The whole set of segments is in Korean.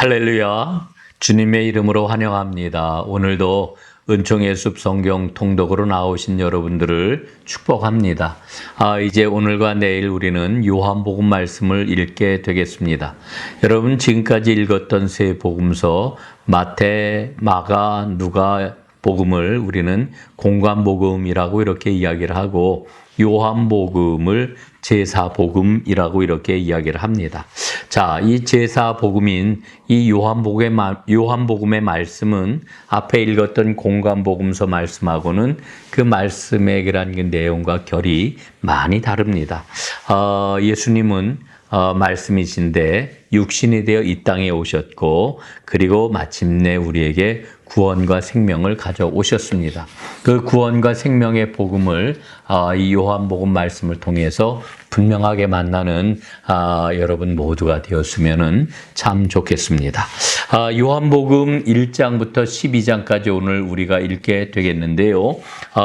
할렐루야. 주님의 이름으로 환영합니다. 오늘도 은총의 숲 성경 통독으로 나오신 여러분들을 축복합니다. 이제 오늘과 내일 우리는 요한복음 말씀을 읽게 되겠습니다. 여러분 지금까지 읽었던 세 복음서 마태, 마가, 누가 복음을 우리는 공관복음이라고 이렇게 이야기를 하고 요한복음을 제사복음이라고 이렇게 이야기를 합니다. 자, 이 제사복음인 이 요한복음의 말씀은 앞에 읽었던 공관복음서 말씀하고는 그 말씀의 그런 내용과 결이 많이 다릅니다. 예수님은 말씀이신데 육신이 되어 이 땅에 오셨고 그리고 마침내 우리에게 구원과 생명을 가져오셨습니다. 그 구원과 생명의 복음을 이 요한복음 말씀을 통해서 분명하게 만나는 여러분 모두가 되었으면 참 좋겠습니다. 요한복음 1장부터 12장까지 오늘 우리가 읽게 되겠는데요.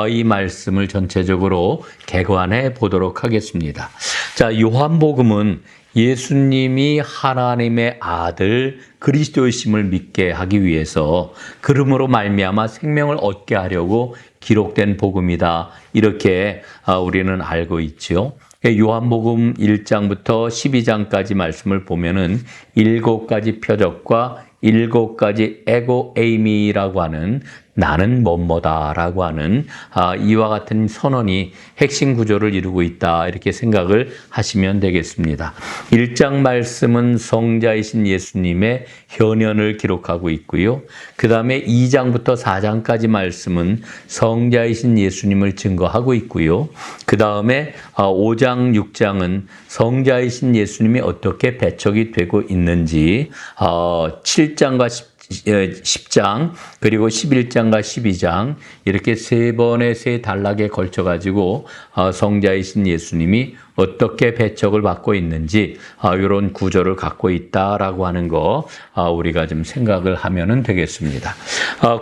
이 말씀을 전체적으로 개관해 보도록 하겠습니다. 자, 요한복음은 예수님이 하나님의 아들 그리스도이심을 믿게 하기 위해서 그름으로 말미암아 생명을 얻게 하려고 기록된 복음이다. 이렇게 우리는 알고 있지요. 요한복음 1장부터 12장까지 말씀을 보면은 7가지 표적과 7가지 에고 에이미라고 하는 나는 뭐뭐다라고 하는 이와 같은 선언이 핵심 구조를 이루고 있다 이렇게 생각을 하시면 되겠습니다. 1장 말씀은 성자이신 예수님의 현현을 기록하고 있고요. 그 다음에 2장부터 4장까지 말씀은 성자이신 예수님을 증거하고 있고요. 그 다음에 5장, 6장은 성자이신 예수님이 어떻게 배척이 되고 있는지 7장과 10장 그리고 11장과 12장 이렇게 세 번의 세 단락에 걸쳐 가지고 성자이신 예수님이 어떻게 배척을 받고 있는지 이런 구조를 갖고 있다라고 하는 거 우리가 좀 생각을 하면은 되겠습니다.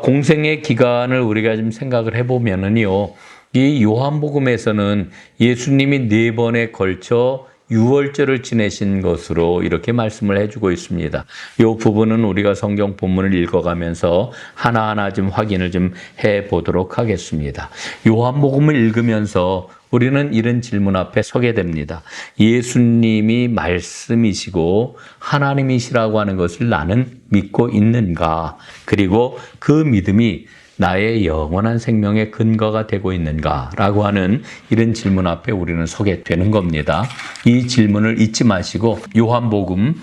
공생의 기간을 우리가 좀 생각을 해보면은요, 이 요한복음에서는 예수님이 4번에 걸쳐 유월절을 지내신 것으로 이렇게 말씀을 해주고 있습니다. 이 부분은 우리가 성경 본문을 읽어가면서 하나하나 좀 확인을 좀 해보도록 하겠습니다. 요한복음을 읽으면서 우리는 이런 질문 앞에 서게 됩니다. 예수님이 말씀이시고 하나님이시라고 하는 것을 나는 믿고 있는가? 그리고 그 믿음이 나의 영원한 생명의 근거가 되고 있는가라고 하는 이런 질문 앞에 우리는 서게 되는 겁니다. 이 질문을 잊지 마시고 요한복음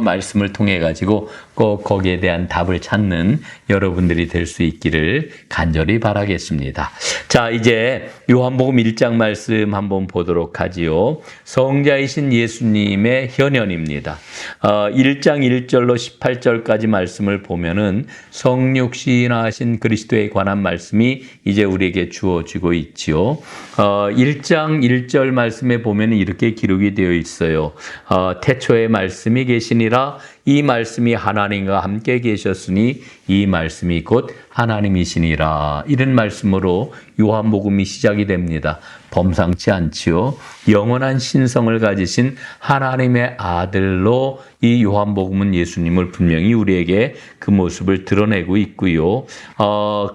말씀을 통해 가지고 꼭 거기에 대한 답을 찾는 여러분들이 될 수 있기를 간절히 바라겠습니다. 자, 이제 요한복음 1장 말씀 한번 보도록 하지요. 성자이신 예수님의 현현입니다. 1장 1절로 18절까지 말씀을 보면은 성육신하신 그리스도에 관한 말씀이 이제 우리에게 주어지고 있지요. 1장 1절 말씀에 보면 이렇게 기록이 되어 있어요. 태초에 말씀이 계시니라 이 말씀이 하나님과 함께 계셨으니 이 말씀이 곧 하나님이시니라. 이런 말씀으로 요한복음이 시작이 됩니다. 범상치 않지요. 영원한 신성을 가지신 하나님의 아들로 이 요한복음은 예수님을 분명히 우리에게 그 모습을 드러내고 있고요.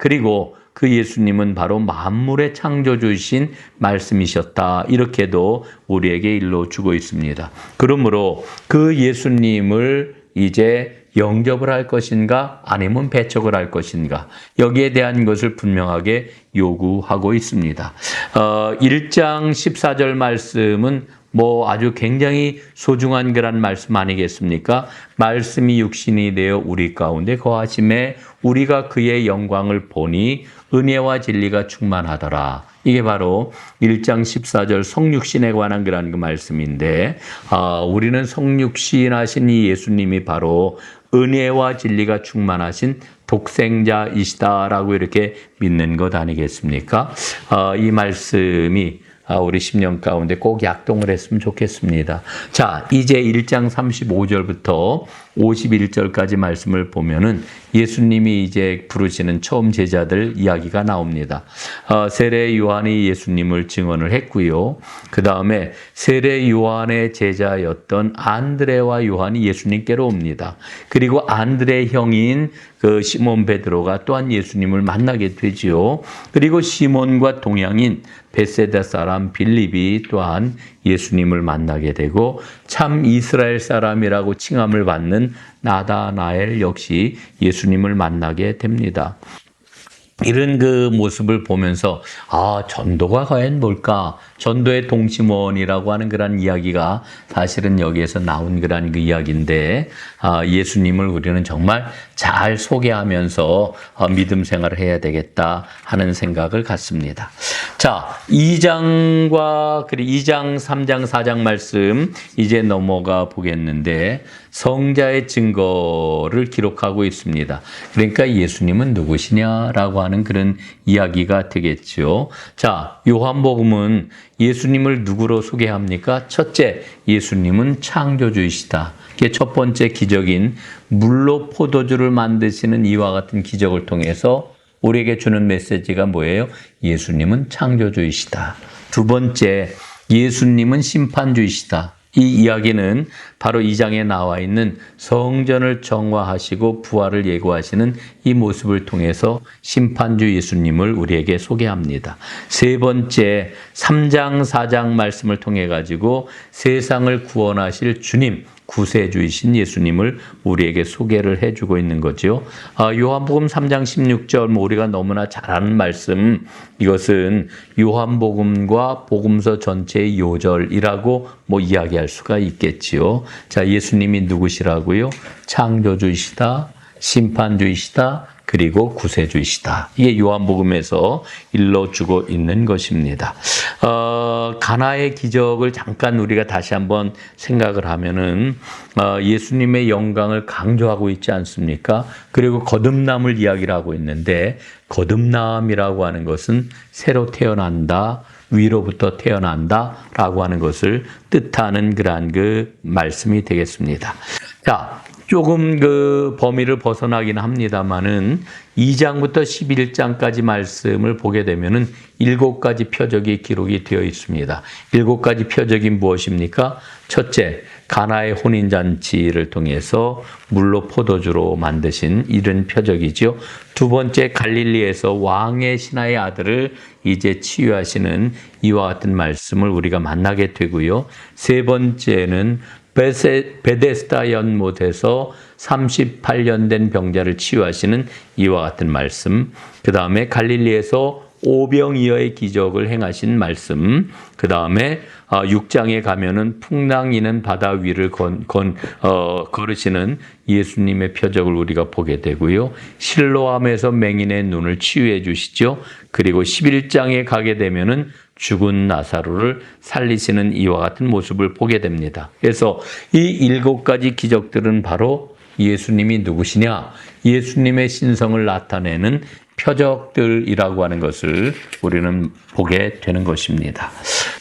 그리고 그 예수님은 바로 만물의 창조주이신 말씀이셨다. 이렇게도 우리에게 일러주고 있습니다. 그러므로 그 예수님을 이제 영접을 할 것인가 아니면 배척을 할 것인가 여기에 대한 것을 분명하게 요구하고 있습니다. 1장 14절 말씀은 아주 굉장히 소중한 그런 말씀 아니겠습니까? 말씀이 육신이 되어 우리 가운데 거하심에 우리가 그의 영광을 보니 은혜와 진리가 충만하더라. 이게 바로 1장 14절 성육신에 관한 그런 그 말씀인데 우리는 성육신하신 이 예수님이 바로 은혜와 진리가 충만하신 독생자이시다라고 이렇게 믿는 것 아니겠습니까? 이 말씀이 우리 심령 가운데 꼭 약동을 했으면 좋겠습니다. 자, 이제 1장 35절부터 51절까지 말씀을 보면은 예수님이 이제 부르시는 처음 제자들 이야기가 나옵니다. 세례 요한이 예수님을 증언을 했고요. 그 다음에 세례 요한의 제자였던 안드레와 요한이 예수님께로 옵니다. 그리고 안드레 형인 그 시몬 베드로가 또한 예수님을 만나게 되지요. 그리고 시몬과 동양인 베세다 사람 빌립이 또한 예수님을 만나게 되고 참 이스라엘 사람이라고 칭함을 받는 나다나엘 역시 예수님을 만나게 됩니다. 이런 그 모습을 보면서 전도가 과연 뭘까? 전도의 동심원이라고 하는 그런 이야기가 사실은 여기에서 나온 그런 그 이야기인데 예수님을 우리는 정말 잘 소개하면서 믿음 생활을 해야 되겠다 하는 생각을 갖습니다. 자, 2장과 2장, 3장, 4장 말씀 이제 넘어가 보겠는데 성자의 증거를 기록하고 있습니다. 그러니까 예수님은 누구시냐라고 하는 그런 이야기가 되겠죠. 자, 요한복음은 예수님을 누구로 소개합니까? 첫째, 예수님은 창조주이시다. 이게 첫 번째 기적인 물로 포도주를 만드시는 이와 같은 기적을 통해서 우리에게 주는 메시지가 뭐예요? 예수님은 창조주이시다. 두 번째, 예수님은 심판주이시다. 이 이야기는 바로 2장에 나와 있는 성전을 정화하시고 부활을 예고하시는 이 모습을 통해서 심판주 예수님을 우리에게 소개합니다. 세 번째, 3장, 4장 말씀을 통해 가지고 세상을 구원하실 주님, 구세주이신 예수님을 우리에게 소개를 해주고 있는 거죠. 요한복음 3장 16절 우리가 너무나 잘 아는 말씀, 이것은 요한복음과 복음서 전체의 요절이라고 이야기할 수가 있겠지요. 자, 예수님이 누구시라고요? 창조주이시다, 심판주이시다, 그리고 구세주이시다. 이게 요한복음에서 일러주고 있는 것입니다. 가나의 기적을 잠깐 우리가 다시 한번 생각을 하면은 예수님의 영광을 강조하고 있지 않습니까? 그리고 거듭남을 이야기를 하고 있는데 거듭남이라고 하는 것은 새로 태어난다, 위로부터 태어난다라고 하는 것을 뜻하는 그러한 그 말씀이 되겠습니다. 자, 조금 그 범위를 벗어나긴 합니다만은 2장부터 11장까지 말씀을 보게 되면은 7가지 표적이 기록이 되어 있습니다. 7가지 표적이 무엇입니까? 첫째, 가나의 혼인잔치를 통해서 물로 포도주로 만드신 이런 표적이죠. 두 번째, 갈릴리에서 왕의 신하의 아들을 이제 치유하시는 이와 같은 말씀을 우리가 만나게 되고요. 세 번째는 베데스다 연못에서 38년 된 병자를 치유하시는 이와 같은 말씀, 그 다음에 갈릴리에서 오병이어의 기적을 행하신 말씀, 그 다음에 6장에 가면은 풍랑이는 바다 위를 걸으시는 예수님의 표적을 우리가 보게 되고요. 실로암에서 맹인의 눈을 치유해 주시죠. 그리고 11장에 가게 되면은 죽은 나사로를 살리시는 이와 같은 모습을 보게 됩니다. 그래서 이 7가지 기적들은 바로 예수님이 누구시냐? 예수님의 신성을 나타내는 표적들이라고 하는 것을 우리는 보게 되는 것입니다.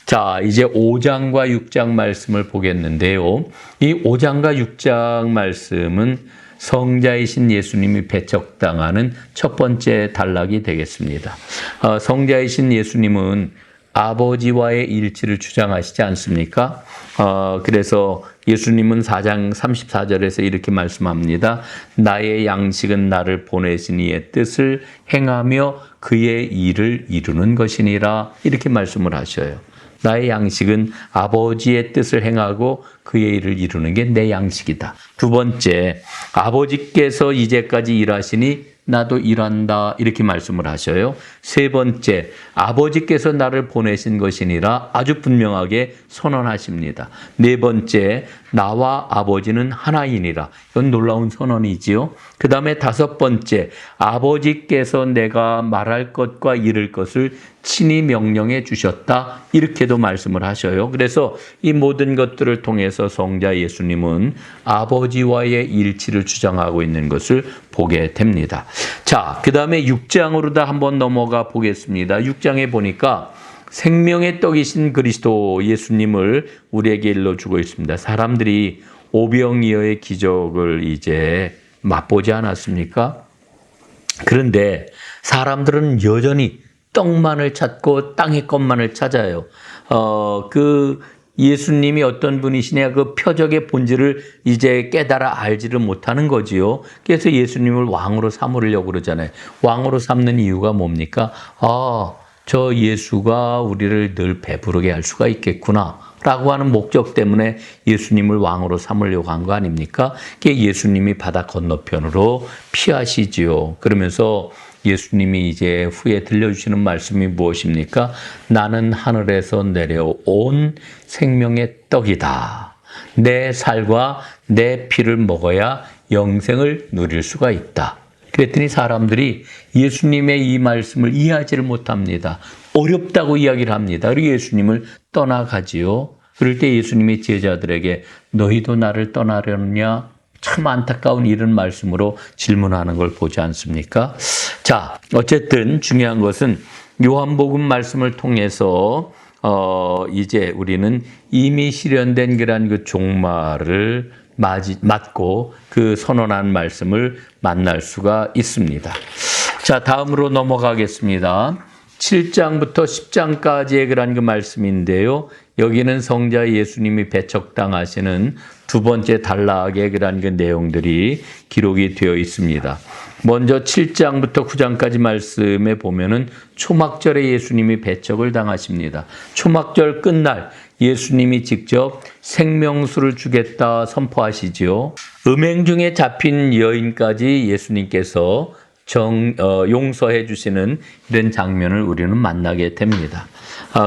자, 이제 5장과 6장 말씀을 보겠는데요. 이 5장과 6장 말씀은 성자이신 예수님이 배척당하는 첫 번째 단락이 되겠습니다. 성자이신 예수님은 아버지와의 일치를 주장하시지 않습니까? 그래서 예수님은 4장 34절에서 이렇게 말씀합니다. 나의 양식은 나를 보내신 이의 뜻을 행하며 그의 일을 이루는 것이니라. 이렇게 말씀을 하셔요. 나의 양식은 아버지의 뜻을 행하고 그의 일을 이루는 게 내 양식이다. 두 번째, 아버지께서 이제까지 일하시니 나도 일한다. 이렇게 말씀을 하셔요. 세 번째, 아버지께서 나를 보내신 것이니라 아주 분명하게 선언하십니다. 네 번째, 나와 아버지는 하나이니라. 이건 놀라운 선언이지요. 그 다음에 다섯 번째, 아버지께서 내가 말할 것과 이룰 것을 친히 명령해 주셨다. 이렇게도 말씀을 하셔요. 그래서 이 모든 것들을 통해서 성자 예수님은 아버지와의 일치를 주장하고 있는 것을 보게 됩니다. 자, 그 다음에 6장으로 다 한번 넘어가 보겠습니다. 6장에 보니까 생명의 떡이신 그리스도 예수님을 우리에게 일러주고 있습니다. 사람들이 오병이어의 기적을 이제 맛보지 않았습니까? 그런데 사람들은 여전히 떡만을 찾고 땅의 것만을 찾아요. 예수님이 어떤 분이시냐 그 표적의 본질을 이제 깨달아 알지를 못하는 거지요. 그래서 예수님을 왕으로 삼으려고 그러잖아요. 왕으로 삼는 이유가 뭡니까? 저 예수가 우리를 늘 배부르게 할 수가 있겠구나 라고 하는 목적 때문에 예수님을 왕으로 삼으려고 한 거 아닙니까? 그게 예수님이 바다 건너편으로 피하시지요. 그러면서 예수님이 이제 후에 들려주시는 말씀이 무엇입니까? 나는 하늘에서 내려온 생명의 떡이다. 내 살과 내 피를 먹어야 영생을 누릴 수가 있다. 그랬더니 사람들이 예수님의 이 말씀을 이해하지를 못합니다. 어렵다고 이야기를 합니다. 그리고 예수님을 떠나가지요. 그럴 때 예수님이 제자들에게 너희도 나를 떠나려느냐? 참 안타까운 이런 말씀으로 질문하는 걸 보지 않습니까? 자, 어쨌든 중요한 것은 요한복음 말씀을 통해서 이제 우리는 이미 실현된 그 종말을 맞고 그 선언한 말씀을 만날 수가 있습니다. 자, 다음으로 넘어가겠습니다. 7장부터 10장까지의 그 말씀인데요. 여기는 성자 예수님이 배척당하시는 두 번째 단락의 그 내용들이 기록이 되어 있습니다. 먼저 7장부터 9장까지 말씀에 보면은 초막절에 예수님이 배척을 당하십니다. 초막절 끝날 예수님이 직접 생명수를 주겠다 선포하시지요. 음행 중에 잡힌 여인까지 예수님께서 용서해 주시는 이런 장면을 우리는 만나게 됩니다.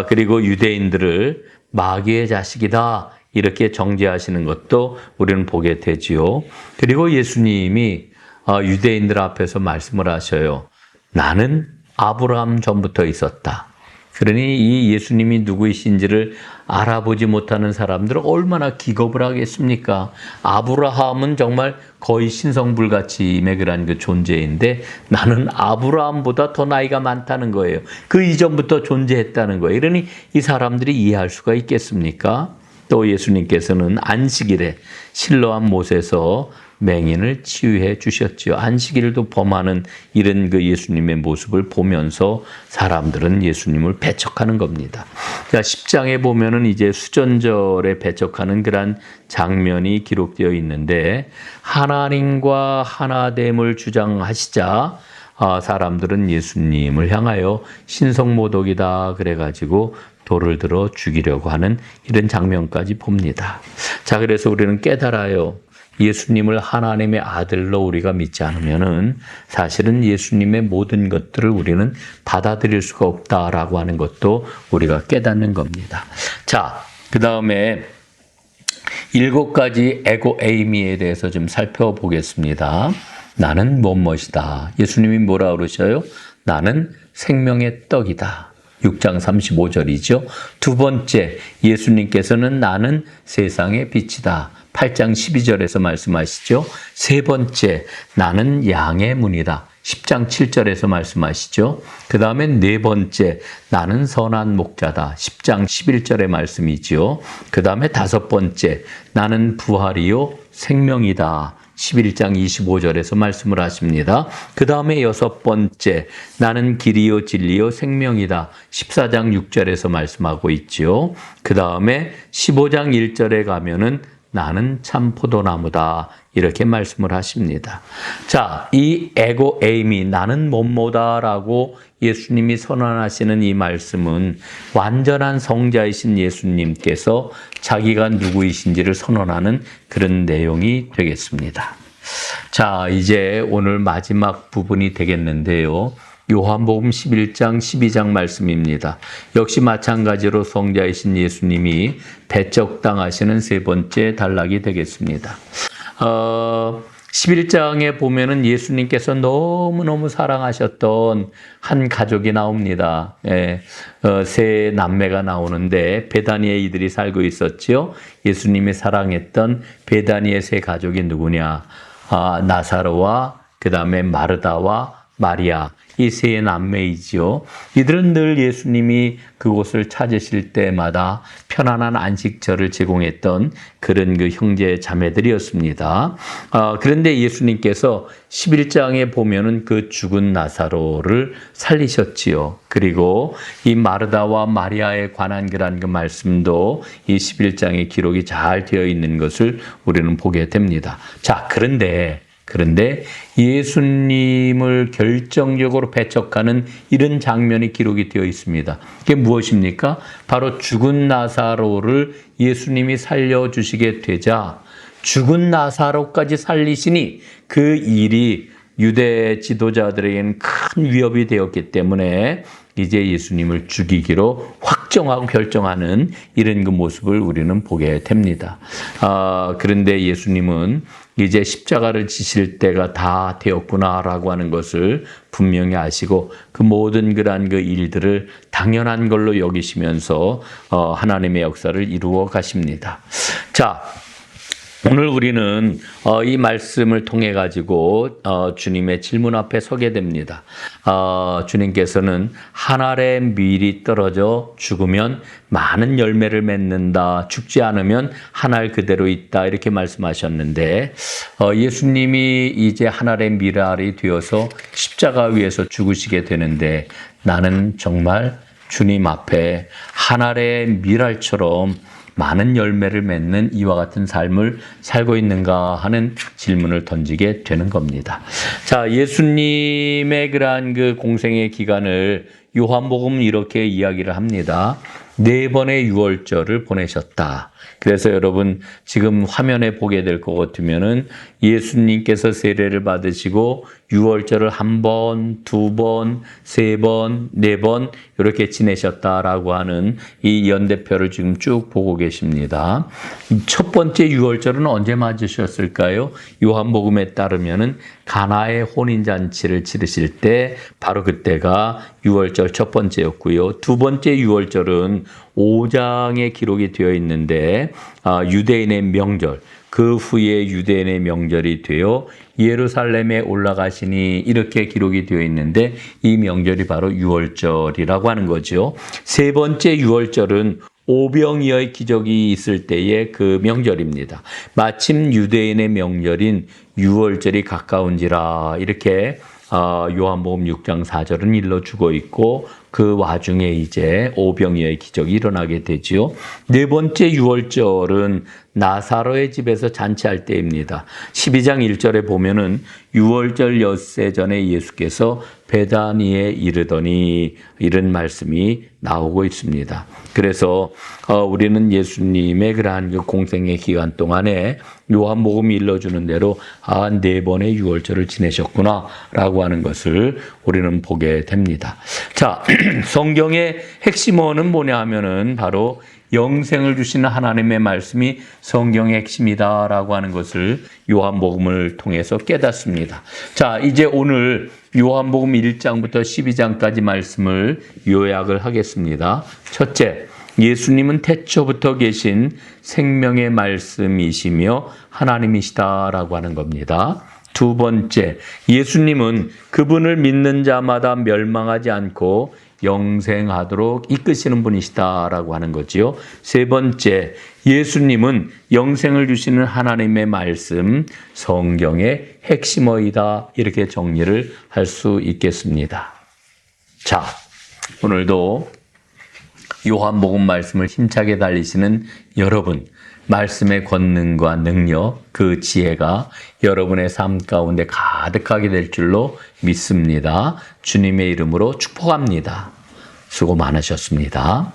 그리고 유대인들을 마귀의 자식이다 이렇게 정죄하시는 것도 우리는 보게 되지요. 그리고 예수님이 유대인들 앞에서 말씀을 하셔요. 나는 아브라함 전부터 있었다. 그러니 이 예수님이 누구이신지를 알아보지 못하는 사람들은 얼마나 기겁을 하겠습니까? 아브라함은 정말 거의 신성불가침의 그 존재인데 나는 아브라함보다 더 나이가 많다는 거예요. 그 이전부터 존재했다는 거예요. 그러니 이 사람들이 이해할 수가 있겠습니까? 또 예수님께서는 안식일에 실로암 못에서 맹인을 치유해 주셨지요. 안식일도 범하는 이런 그 예수님의 모습을 보면서 사람들은 예수님을 배척하는 겁니다. 자, 10장에 보면은 이제 수전절에 배척하는 그런 장면이 기록되어 있는데 하나님과 하나됨을 주장하시자 사람들은 예수님을 향하여 신성모독이다 그래가지고 돌을 들어 죽이려고 하는 이런 장면까지 봅니다. 자, 그래서 우리는 깨달아요. 예수님을 하나님의 아들로 우리가 믿지 않으면은 사실은 예수님의 모든 것들을 우리는 받아들일 수가 없다라고 하는 것도 우리가 깨닫는 겁니다. 자, 그 다음에 7가지 에고 에이미에 대해서 좀 살펴보겠습니다. 나는 무엇이다. 예수님이 뭐라 그러셔요? 나는 생명의 떡이다. 6장 35절이죠. 두 번째, 예수님께서는 나는 세상의 빛이다. 8장 12절에서 말씀하시죠. 세 번째, 나는 양의 문이다. 10장 7절에서 말씀하시죠. 그 다음에 네 번째, 나는 선한 목자다. 10장 11절의 말씀이지요. 그 다음에 다섯 번째, 나는 부활이요 생명이다. 11장 25절에서 말씀을 하십니다. 그 다음에 여섯 번째, 나는 길이요 진리요 생명이다. 14장 6절에서 말씀하고 있지요. 그 다음에 15장 1절에 가면은 나는 참 포도나무다. 이렇게 말씀을 하십니다. 자, 이 에고 에이미, 나는 뭐뭐다라고 예수님이 선언하시는 이 말씀은 완전한 성자이신 예수님께서 자기가 누구이신지를 선언하는 그런 내용이 되겠습니다. 자, 이제 오늘 마지막 부분이 되겠는데요. 요한복음 11장, 12장 말씀입니다. 역시 마찬가지로 성자이신 예수님이 배척당하시는 세 번째 단락이 되겠습니다. 11장에 보면은 예수님께서 너무너무 사랑하셨던 한 가족이 나옵니다. 세 남매가 나오는데 베다니에 이들이 살고 있었지요. 예수님이 사랑했던 베다니의 세 가족이 누구냐? 나사로와 그 다음에 마르다와 마리아 이 세 남매이지요. 이들은 늘 예수님이 그곳을 찾으실 때마다 편안한 안식처를 제공했던 그런 그 형제 자매들이었습니다. 그런데 예수님께서 11장에 보면은 그 죽은 나사로를 살리셨지요. 그리고 이 마르다와 마리아에 관한 그런 그 말씀도 이 11장에 기록이 잘 되어 있는 것을 우리는 보게 됩니다. 자, 그런데 예수님을 결정적으로 배척하는 이런 장면이 기록이 되어 있습니다. 그게 무엇입니까? 바로 죽은 나사로를 예수님이 살려주시게 되자 죽은 나사로까지 살리시니 그 일이 유대 지도자들에게는 큰 위협이 되었기 때문에 이제 예수님을 죽이기로 확정하고 결정하는 이런 그 모습을 우리는 보게 됩니다. 그런데 예수님은 이제 십자가를 지실 때가 다 되었구나라고 하는 것을 분명히 아시고 그 모든 그러한 그 일들을 당연한 걸로 여기시면서 하나님의 역사를 이루어 가십니다. 자, 오늘 우리는 이 말씀을 통해 가지고 주님의 질문 앞에 서게 됩니다. 주님께서는 한 알의 밀이 떨어져 죽으면 많은 열매를 맺는다. 죽지 않으면 한 알 그대로 있다. 이렇게 말씀하셨는데 예수님이 이제 한 알의 밀알이 되어서 십자가 위에서 죽으시게 되는데 나는 정말 주님 앞에 한 알의 밀알처럼 많은 열매를 맺는 이와 같은 삶을 살고 있는가 하는 질문을 던지게 되는 겁니다. 자, 예수님의 그러한 그 공생의 기간을 요한복음은 이렇게 이야기를 합니다. 4번의 유월절을 보내셨다. 그래서 여러분 지금 화면에 보게 될 것 같으면은 예수님께서 세례를 받으시고 유월절을 1번, 2번, 3번, 4번 이렇게 지내셨다라고 하는 이 연대표를 지금 쭉 보고 계십니다. 첫 번째 유월절은 언제 맞으셨을까요? 요한복음에 따르면은 가나의 혼인잔치를 치르실 때 바로 그때가 유월절 첫 번째였고요. 두 번째 유월절은 5장에 기록이 되어 있는데 유대인의 명절, 그 후에 유대인의 명절이 되어 예루살렘에 올라가시니 이렇게 기록이 되어 있는데 이 명절이 바로 유월절이라고 하는 거죠. 세 번째 유월절은 오병이어의 기적이 있을 때의 그 명절입니다. 마침 유대인의 명절인 유월절이 가까운지라 이렇게 요한복음 6장 4절은 일러주고 있고 그 와중에 이제 오병이어의 기적이 일어나게 되지요. 네 번째 유월절은 나사로의 집에서 잔치할 때입니다. 12장 1절에 보면은 유월절 엿새 전에 예수께서 베다니에 이르더니 이런 말씀이 나오고 있습니다. 그래서 우리는 예수님의 그러한 그 공생의 기간 동안에 요한복음이 일러주는 대로 4번의 유월절을 지내셨구나라고 하는 것을 우리는 보게 됩니다. 자, 성경의 핵심어는 뭐냐 하면은 바로 영생을 주시는 하나님의 말씀이 성경의 핵심이다라고 하는 것을 요한복음을 통해서 깨닫습니다. 자, 이제 오늘 요한복음 1장부터 12장까지 말씀을 요약을 하겠습니다. 첫째, 예수님은 태초부터 계신 생명의 말씀이시며 하나님이시다라고 하는 겁니다. 두 번째, 예수님은 그분을 믿는 자마다 멸망하지 않고 영생하도록 이끄시는 분이시다라고 하는 거지요. 세 번째, 예수님은 영생을 주시는 하나님의 말씀, 성경의 핵심어이다. 이렇게 정리를 할 수 있겠습니다. 자, 오늘도 요한복음 말씀을 힘차게 달리시는 여러분, 말씀의 권능과 능력, 그 지혜가 여러분의 삶 가운데 가득하게 될 줄로 믿습니다. 주님의 이름으로 축복합니다. 수고 많으셨습니다.